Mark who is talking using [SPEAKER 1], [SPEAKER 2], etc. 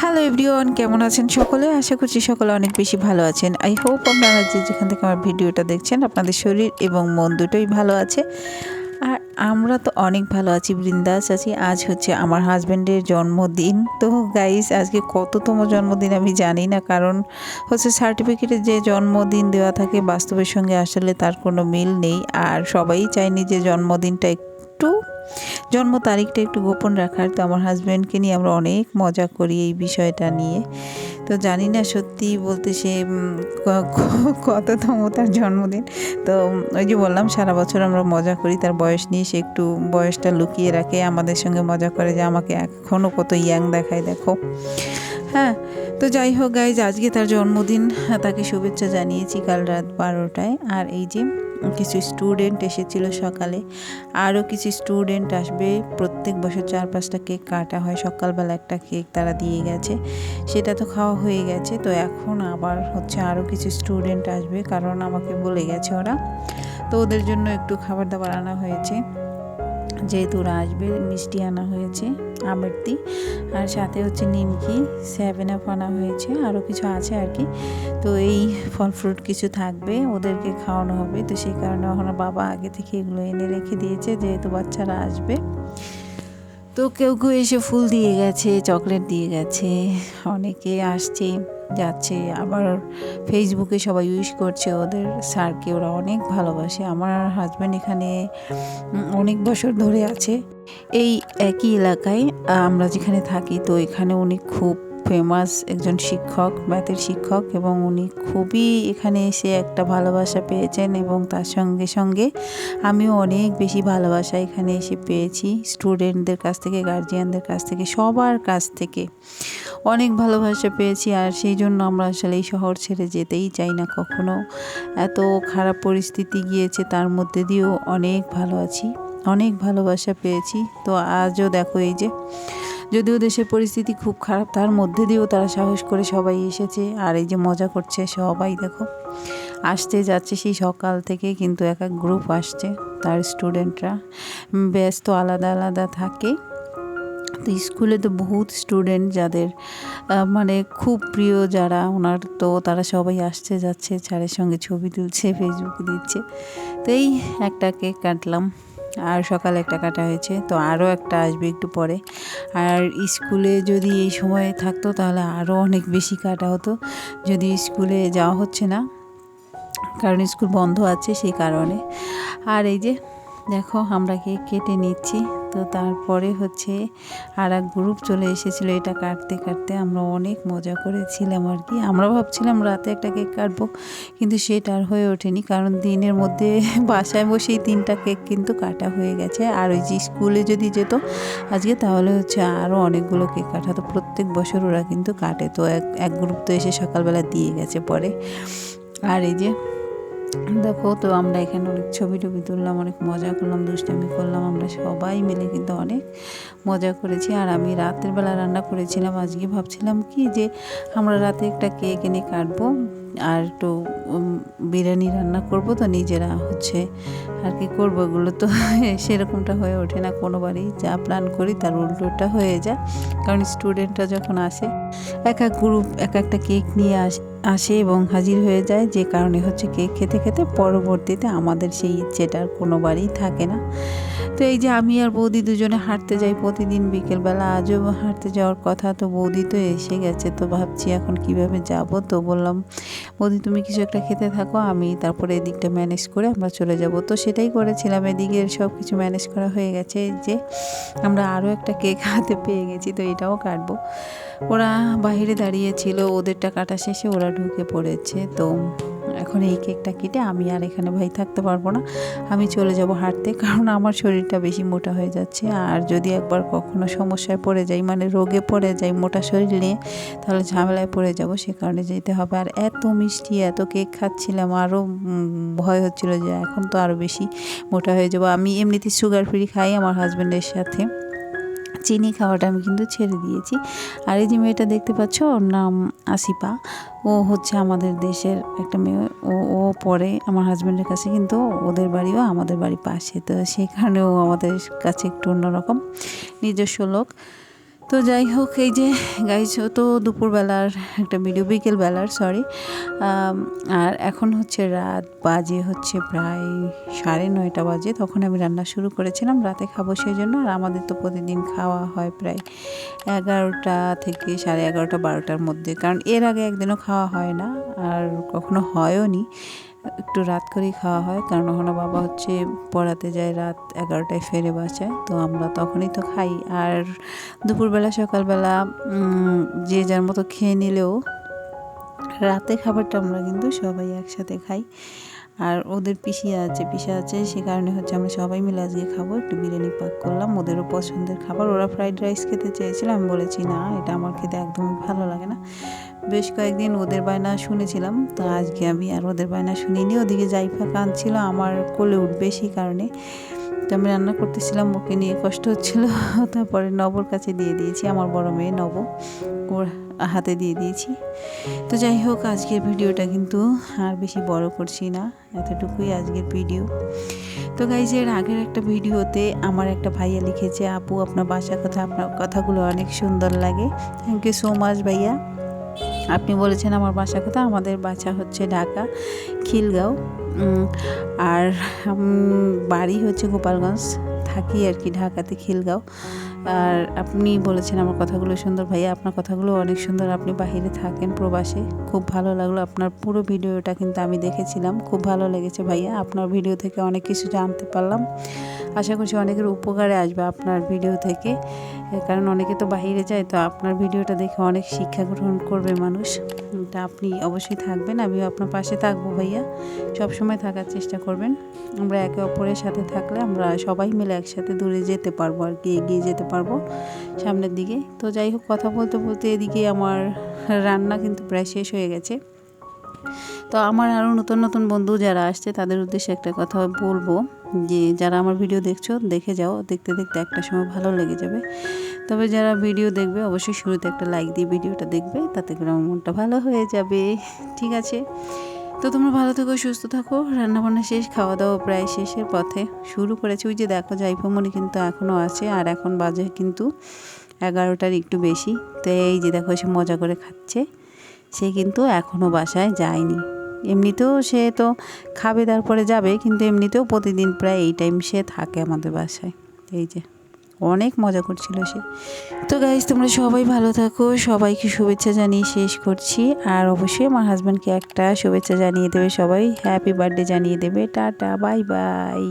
[SPEAKER 1] Hello everyone, কেমন আছেন সকলে? আশা করছি সকলে অনেক বেশি ভালো আছেন। আই হোপ আপনারা যেখান থেকে আমার ভিডিওটা দেখছেন আপনাদের শরীর এবং মন দুটোই ভালো আছে। আর আমরা তো অনেক ভালো আছি, বৃন্দাস আছি। আজ হচ্ছে আমার হাজব্যান্ডের জন্মদিন। তো গাইস, আজকে কততম জন্মদিন আমি জানি না, কারণ হচ্ছে সার্টিফিকেটে যে জন্মদিন দেওয়া থাকে বাস্তবের সঙ্গে আসলে তার কোনো মিল নেই। আর সবাই চায়নি যে জন্মদিনটা একটু জন্ম তারিখটা একটু গোপন রাখার। তো আমার হাজব্যান্ডকে নিয়ে আমরা অনেক মজা করি এই বিষয়টা নিয়ে। তো জানি না সত্যি বলতে সে কততম তার জন্মদিন। তো ওই যে বললাম, সারা বছর আমরা মজা করি তার বয়স নিয়ে। সে একটু বয়সটা লুকিয়ে রাখে, আমাদের সঙ্গে মজা করে যে আমাকে এখনও কত ইয়াং দেখায় দেখো। হ্যাঁ, তো যাই হোক গাইজ, আজকে তার জন্মদিন, তাকে শুভেচ্ছা জানিয়েছি কাল রাত 12টায়। আর এই যে কিছু স্টুডেন্ট এসেছিল সকালে, আরও কিছু স্টুডেন্ট আসবে। প্রত্যেক বছর 4-5টা কেক কাটা হয়, সকালবেলা একটা কেক তারা দিয়ে গেছে, সেটা তো খাওয়া হয়ে গেছে। তো এখন আবার হচ্ছে আরও কিছু স্টুডেন্ট আসবে, কারণ আমাকে বলে গেছে ওরা। তো ওদের জন্য একটু খাবার দাবার আনা হয়েছে, যেহেতু ওরা আসবে। মিষ্টি আনা হয়েছে, আমেরতি, আর সাথে হচ্ছে নিমকি, 7 আপ আনা হয়েছে, আরও কিছু আছে আর কি। তো এই ফল ফ্রুট কিছু থাকবে, ওদেরকে খাওয়ানো হবে। তো সেই কারণে ওখানে বাবা আগে থেকে এগুলো এনে রেখে দিয়েছে, যেহেতু বাচ্চারা আসবে। তো কেউ কেউ এসে ফুল দিয়ে গেছে, চকলেট দিয়ে গেছে, অনেকে আসছে যাচ্ছে। আবার ফেসবুকে সবাই উইশ করছে ওদের স্যারকে, ওরা অনেক ভালোবাসে। আমার হাজব্যান্ড এখানে অনেক বছর ধরে আছে এই একই এলাকায়, আমরা যেখানে থাকি। তো এখানে উনি খুব ফেমাস একজন শিক্ষক, ম্যাথের শিক্ষক, এবং উনি খুবই এখানে এসে একটা ভালোবাসা পেয়েছেন। এবং তার সঙ্গে সঙ্গে আমিও অনেক বেশি ভালোবাসা এখানে এসে পেয়েছি, স্টুডেন্টদের কাছ থেকে, গার্জিয়ানদের কাছ থেকে, সবার কাছ থেকে অনেক ভালোবাসা পেয়েছি। আর সেই জন্য আমরা আসলে এই শহর ছেড়ে যেতেই চাই না কখনো। এত খারাপ পরিস্থিতি গিয়েছে, তার মধ্যে দিয়েও অনেক ভালো আছি, অনেক ভালোবাসা পেয়েছি। তো আজও দেখো, এই যে যদিও দেশের পরিস্থিতি খুব খারাপ, তার মধ্যে দিয়েও তারা সাহস করে সবাই এসেছে। আর এই যে মজা করছে সবাই, দেখো আসতে যাচ্ছে সেই সকাল থেকে, কিন্তু এক এক গ্রুপ আসছে। তার স্টুডেন্টরা ব্যস্ত, আলাদা আলাদা থাকে। তো স্কুলে তো বহুত স্টুডেন্ট যাদের মানে খুব প্রিয় যারা ওনার, তো তারা সবাই আসছে যাচ্ছে, স্যারের সঙ্গে ছবি তুলছে, ফেসবুকে দিচ্ছে। তো এই একটা কেক কাটলাম, আর সকালে একটা কাটা হয়েছে, তো আরও একটা আসবে একটু পরে। আর স্কুলে যদি এই সময় থাকতো তাহলে আরও অনেক বেশি কাটা হতো, যদি স্কুলে যাওয়া হচ্ছে না, কারণ স্কুল বন্ধ আছে সেই কারণে। আর এই যে দেখো, আমরা কেক কেটে নিচ্ছি। তো তারপরে হচ্ছে আর এক গ্রুপ চলে এসেছিলো, এটা কাটতে কাটতে আমরা অনেক মজা করেছিলাম আর কি। আমরা ভাবছিলাম রাতে একটা কেক কাটবো, কিন্তু সেটা আর হয়ে ওঠেনি, কারণ দিনের মধ্যে বাসায় বসেই 3টা কেক কিন্তু কাটা হয়ে গেছে। আর ওই যে স্কুলে যদি যেত আজকে, তাহলে হচ্ছে আরও অনেকগুলো কেক কাটাতো। প্রত্যেক বছর ওরা কিন্তু কাটে। তো এক গ্রুপ তো এসে সকালবেলা দিয়ে গেছে পরে। আর এই যে দেখো, তো আমরা এখানে অনেক ছবি টবি তুললাম, অনেক মজা করলাম, দুষ্টামি করলাম, আমরা সবাই মিলে কিন্তু অনেক মজা করেছি। আর আমি রাতের বেলা রান্না করেছিলাম। আজকে ভাবছিলাম কি যে আমরা রাতে একটা কেক এনে কাটবো, আর একটু বিরিয়ানি রান্না করব। তো নিজেরা হচ্ছে আর কি করবো, এগুলো তো সেরকমটা হয়ে ওঠে না কোনোবারই। যা প্ল্যান করি তার উল্টোটা হয়ে যায়, কারণ স্টুডেন্টরা যখন আসে এক এক গ্রুপ এক একটা কেক নিয়ে আসে এবং হাজির হয়ে যায়, যে কারণে হচ্ছে কেক খেতে খেতে পরবর্তীতে আমাদের সেই ইচ্ছেটা আর কোনোবারই থাকে না। তো এই যে আমি আর বৌদি দুজনে হাঁটতে যাই প্রতিদিন বিকেলবেলা, আজও হাঁটতে যাওয়ার কথা। তো বৌদি তো এসে গেছে, তো ভাবছি এখন কিভাবে যাব। তো বললাম, বৌদি তুমি কিছু একটা খেতে থাকো, আমি তারপরে এদিকটা ম্যানেজ করে আমরা চলে যাব। তো সেটাই করেছিলাম, এদিকে সব কিছু ম্যানেজ করা হয়ে গেছে। যে আমরা আরও একটা কেক হাতে পেয়ে গেছি, তো এটাও কাটবো। ওরা বাইরে দাঁড়িয়েছিল, ওদেরটা কাটা শেষে ওরা ঢুকে পড়েছে। তো এখন এই কেকটা কেটে আমি আর এখানে ভাই থাকতে পারবো না, আমি চলে যাব হাঁটতে, কারণ আমার শরীরটা বেশি মোটা হয়ে যাচ্ছে। আর যদি একবার কখনো সমস্যায় পড়ে যাই, মানে রোগে পড়ে যাই মোটা শরীর নিয়ে, তাহলে ঝামেলায় পড়ে যাব, সে কারণে যেতে হবে। আর এত মিষ্টি, এত কেক খাচ্ছিলাম, আরও ভয় হচ্ছিল যে এখন তো আরও বেশি মোটা হয়ে যাব। আমি এমনিতে সুগার ফ্রি খাই, আমার হাজব্যান্ডের সাথে চিনি খাওয়াটা আমি কিন্তু ছেড়ে দিয়েছি। আর এই যে মেয়েটা দেখতে পাচ্ছ, ওর নাম আসিফা, ও হচ্ছে আমাদের দেশের একটা মেয়ে। ও পড়ে আমার হাজব্যান্ডের কাছে, কিন্তু ওদের বাড়িও আমাদের বাড়ির পাশে, তো সেই কারণে ও আমাদের কাছে একটু অন্যরকম, নিজস্ব লোক। তো যাই হোক, এই যে গাইজ তো দুপুরবেলার একটা ভিডিও, বিকেলবেলার সরি। আর এখন হচ্ছে রাত বাজে হচ্ছে প্রায় 9:30 বাজে। তখন আমি রান্না শুরু করেছিলাম, রাতে খাবো সেই জন্য। আর আমাদের তো প্রতিদিন খাওয়া হয় প্রায় 11টা থেকে 11:30 12টার মধ্যে, কারণ এর আগে একদিনও খাওয়া হয় না, আর কখনো হয়ও নি। একটু রাত করেই খাওয়া হয়, কারণ ওখানে বাবা হচ্ছে পড়াতে যায়, রাত 11টায় ফেরে বাসায়, তো আমরা তখনই তো খাই। আর দুপুরবেলা সকালবেলা যে যার মতো খেয়ে নিলেও রাতে খাবারটা আমরা কিন্তু সবাই একসাথে খাই। আর ওদের পিসা আছে, সে কারণে হচ্ছে আমরা সবাই মিলে আজকে খাবো। একটু বিরিয়ানি পাক করলাম, ওদেরও পছন্দের খাবার। ওরা ফ্রাইড রাইস খেতে চেয়েছিল, আমি বলেছি না, এটা আমার খেতে একদমই ভালো লাগে না। বেশ কয়েকদিন ওদের বায়না শুনেছিলাম, তো আজকে আমি আর ওদের বায়না শুনিনি। ওদিকে জাইফা কাঁদছিল, আমার কোলে উঠবে সেই কারণে। তো আমি রান্না করতেছিলাম, ওকে নিয়ে কষ্ট হচ্ছিল। তারপরে নবর কাছে দিয়ে দিয়েছি, আমার বড় মেয়ে নব, ওর হাতে দিয়ে দিয়েছি। তো যাই হোক, আজকের ভিডিওটা কিন্তু আর বেশি বড় করছি না, এতটুকুই আজকের ভিডিও। তো গাইজ, এর আগের একটা ভিডিওতে আমার একটা ভাইয়া লিখেছে, আপু আপনার বাসার কথা, আপনার কথাগুলো অনেক সুন্দর লাগে। থ্যাংক ইউ সো মাচ ভাইয়া। আপনি বলেছেন আমার বাসার কথা। আমাদের বাসা হচ্ছে ঢাকা খিলগাঁও, আর বাড়ি হচ্ছে গোপালগঞ্জ, থাকি আর কি ঢাকাতে খিলগাঁও। আর আপনি বলেছেন আমার কথাগুলো সুন্দর ভাইয়া, আপনার কথাগুলো অনেক সুন্দর। আপনি বাহিরে থাকেন প্রবাসে, খুব ভালো লাগলো। আপনার পুরো ভিডিওটা কিন্তু আমি দেখেছিলাম, খুব ভালো লেগেছে ভাইয়া। আপনার ভিডিও থেকে অনেক কিছু জানতে পারলাম। আশা করছি অনেকের উপকারে আসবে আপনার ভিডিও থেকে, কারণ অনেকে তো বাহিরে যায়, তো আপনার ভিডিওটা দেখে অনেক শিক্ষা গ্রহণ করবে মানুষ। তা আপনি অবশ্যই থাকবেন, আমিও আপনার পাশে থাকবো ভাইয়া, সবসময় থাকার চেষ্টা করবেন। আমরা একে অপরের সাথে থাকলে আমরা সবাই মিলে একসাথে দূরে যেতে পারবো, আর কি এগিয়ে যেতে পারবো সামনের দিকে। তো যাই হোক, কথা বলতে বলতে এদিকে আমার রান্না কিন্তু প্রায় শেষ হয়ে গেছে। তো আমার আরও নতুন নতুন বন্ধু যারা আসছে তাদের উদ্দেশ্যে একটা কথা বলবো, যে যারা আমার ভিডিও দেখছো, দেখে যাও, দেখতে দেখতে একটা সময় ভালো লেগে যাবে। তবে যারা ভিডিও দেখবে অবশ্যই শুরুতে একটা লাইক দিয়ে ভিডিওটা দেখবে, তাতে করে আমার মনটা ভালো হয়ে যাবে। ঠিক আছে, তো তোমরা ভালো থেকো, সুস্থ থাকো। রান্নাবান্না শেষ, খাওয়া দাওয়া প্রায় শেষের পথে, শুরু করেছি। ওই যে দেখো, জাইফামণি কিন্তু এখনও আছে, আর এখন বাজে কিন্তু 11টার একটু বেশি। তো এই যে দেখো, সে মজা করে খাচ্ছে, সে কিন্তু এখনও বাসায় যায়নি। এমনিতেও সে তো খাবে তারপরে যাবে, কিন্তু এমনিতেও প্রতিদিন প্রায় এই টাইম সে থাকে আমাদের বাসায়। এই যে অনেক মজা করছিল সে। তো গাইজ, তোমরা সবাই ভালো থাকো, সবাইকে শুভেচ্ছা জানিয়ে শেষ করছি। আর অবশ্যই আমার হাজব্যান্ডকে একটা শুভেচ্ছা জানিয়ে দেবে, সবাই হ্যাপি বার্থডে জানিয়ে দেবে। Tata, bye bye.